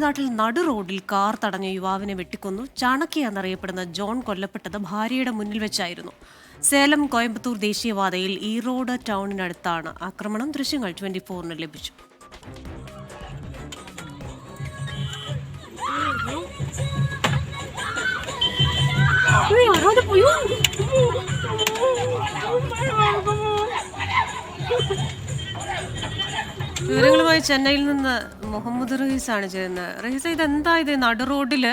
തമിഴ്നാട്ടിൽ നടു റോഡിൽ കാർ തടഞ്ഞ യുവാവിനെ വെട്ടിക്കൊന്നു. ചാണക്യ എന്നറിയപ്പെടുന്ന ജോൺ കൊല്ലപ്പെട്ടത് ഭാര്യയുടെ മുന്നിൽ വെച്ചായിരുന്നു. സേലം കോയമ്പത്തൂർ ദേശീയപാതയിൽ ഈറോഡ് ടൗണിനടുത്താണ് ആക്രമണം. ദൃശ്യങ്ങൾ 24-ന് ലഭിച്ചു. വിവരങ്ങളുമായി ചെന്നൈയിൽ നിന്ന് മുഹമ്മദ് റഹീസാണ് ചെയ്യുന്നത്. റഹീസ്, ഇതെന്താ ഇത്? നടു റോഡില്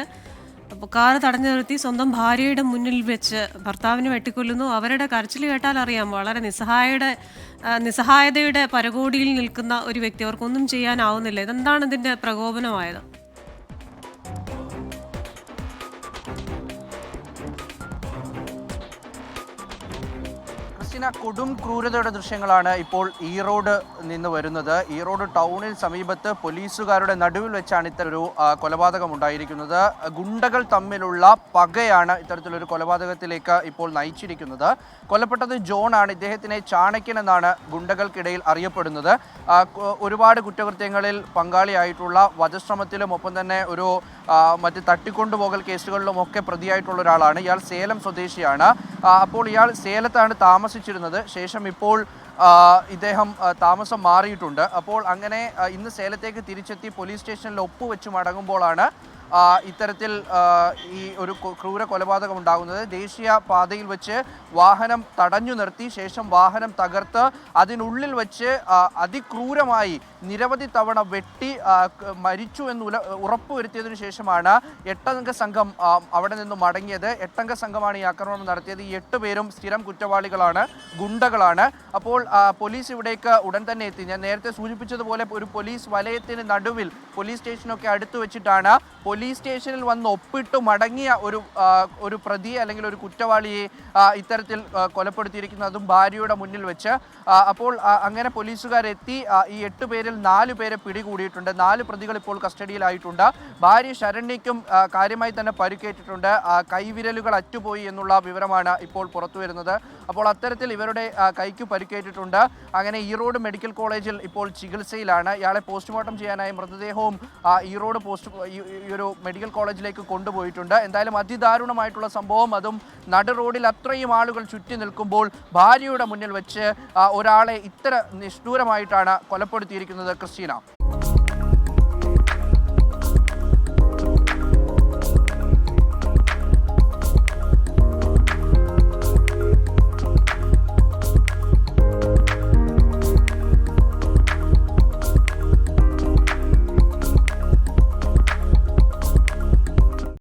കാറ് തടഞ്ഞു നിർത്തി സ്വന്തം ഭാര്യയുടെ മുന്നിൽ വെച്ച് ഭർത്താവിനെ വെട്ടിക്കൊല്ലുന്നു. അവരുടെ കരച്ചിൽ കേട്ടാൽ അറിയാം, വളരെ നിസ്സഹായതയുടെ പരകോടിയിൽ നിൽക്കുന്ന ഒരു വ്യക്തി. അവർക്കൊന്നും ചെയ്യാനാവുന്നില്ല. ഇതെന്താണ് ഇതിന്റെ പ്രകോപനമായത്? കൊടും ക്രൂരതയുടെ ദൃശ്യങ്ങളാണ് ഇപ്പോൾ ഈറോഡ് നിന്ന് വരുന്നത്. ഈറോഡ് ടൗണിൽ സമീപത്ത് പോലീസുകാരുടെ നടുവിൽ വെച്ചാണ് ഇത്തരൊരു കൊലപാതകം ഉണ്ടായിരിക്കുന്നത്. ഗുണ്ടകൾ തമ്മിലുള്ള പകയാണ് ഇത്തരത്തിലൊരു കൊലപാതകത്തിലേക്ക് ഇപ്പോൾ നയിച്ചിരിക്കുന്നത്. കൊല്ലപ്പെട്ടത് ജോൺ ആണ്. ഇദ്ദേഹത്തിനെ ചാണക്യൻ എന്നാണ് ഗുണ്ടകൾക്കിടയിൽ അറിയപ്പെടുന്നത്. ഒരുപാട് കുറ്റകൃത്യങ്ങളിൽ പങ്കാളിയായിട്ടുള്ള, വധശ്രമത്തിലും ഒപ്പം തന്നെ ഒരു മറ്റ് തട്ടിക്കൊണ്ടുപോകൽ കേസുകളിലും ഒക്കെ പ്രതിയായിട്ടുള്ള ഒരാളാണ്. ഇയാൾ സേലം സ്വദേശിയാണ്. അപ്പോൾ ഇയാൾ സേലത്താണ് താമസിച്ചിരുന്നത്. ശേഷം ഇപ്പോൾ ഇദ്ദേഹം താമസം മാറിയിട്ടുണ്ട്. അപ്പോൾ അങ്ങനെ ഇന്ന് സേലത്തേക്ക് തിരിച്ചെത്തി പോലീസ് സ്റ്റേഷനിൽ ഒപ്പുവെച്ച് മടങ്ങുമ്പോഴാണ് ഇത്തരത്തിൽ ഈ ഒരു ക്രൂര കൊലപാതകം ഉണ്ടാകുന്നത്. ദേശീയ പാതയിൽ വെച്ച് വാഹനം തടഞ്ഞു നിർത്തി ശേഷം വാഹനം തകർത്ത് അതിനുള്ളിൽ വെച്ച് അതിക്രൂരമായി നിരവധി തവണ വെട്ടി മരിച്ചു എന്ന് ഉറപ്പുവരുത്തിയതിനു ശേഷമാണ് 8-അംഗ സംഘം അവിടെ നിന്ന് മടങ്ങിയത്. 8-അംഗ സംഘമാണ് ഈ ആക്രമണം നടത്തിയത്. ഈ 8 പേരും സ്ഥിരം കുറ്റവാളികളാണ്, ഗുണ്ടകളാണ്. അപ്പോൾ പോലീസ് ഇവിടേക്ക് ഉടൻ തന്നെ എത്തി. ഞാൻ നേരത്തെ സൂചിപ്പിച്ചതുപോലെ ഒരു പോലീസ് വലയത്തിന് നടുവിൽ പോലീസ് സ്റ്റേഷനൊക്കെ അടുത്ത് വെച്ചിട്ടാണ് പോലീസ് സ്റ്റേഷനിൽ വന്ന് ഒപ്പിട്ട് മടങ്ങിയ ഒരു പ്രതിയെ അല്ലെങ്കിൽ ഒരു കുറ്റവാളിയെ ഇത്തരത്തിൽ കൊലപ്പെടുത്തിയിരിക്കുന്നത്, അതും ഭാര്യയുടെ മുന്നിൽ വെച്ച്. അപ്പോൾ അങ്ങനെ പോലീസുകാരെത്തി ഈ 8 പേരിൽ 4 പേരെ പിടികൂടിയിട്ടുണ്ട്. 4 പ്രതികൾ ഇപ്പോൾ കസ്റ്റഡിയിലായിട്ടുണ്ട്. ഭാര്യ ശരണ്യയ്ക്കും കാര്യമായി തന്നെ പരിക്കേറ്റിട്ടുണ്ട്. കൈവിരലുകൾ അറ്റുപോയി എന്നുള്ള വിവരമാണ് ഇപ്പോൾ പുറത്തു വരുന്നത്. അപ്പോൾ അത്തരത്തിൽ ഇവരുടെ കൈക്ക് പരിക്കേറ്റിട്ടുണ്ട്. അങ്ങനെ ഈറോഡ് മെഡിക്കൽ കോളേജിൽ ഇപ്പോൾ ചികിത്സയിലാണ്. ഇയാളെ പോസ്റ്റ്മോർട്ടം ചെയ്യാനായി മൃതദേഹവും ഈറോഡ് ഈ ഒരു മെഡിക്കൽ കോളേജിലേക്ക് കൊണ്ടുപോയിട്ടുണ്ട്. എന്തായാലും അതിദാരുണമായിട്ടുള്ള സംഭവം, അതും നടു റോഡിൽ അത്രയും ആളുകൾ ചുറ്റി നിൽക്കുമ്പോൾ ഭാര്യയുടെ മുന്നിൽ വെച്ച് ഒരാളെ ഇത്ര നിഷ്ഠൂരമായിട്ടാണ് കൊലപ്പെടുത്തിയിരിക്കുന്നത്. ക്രിസ്റ്റീന.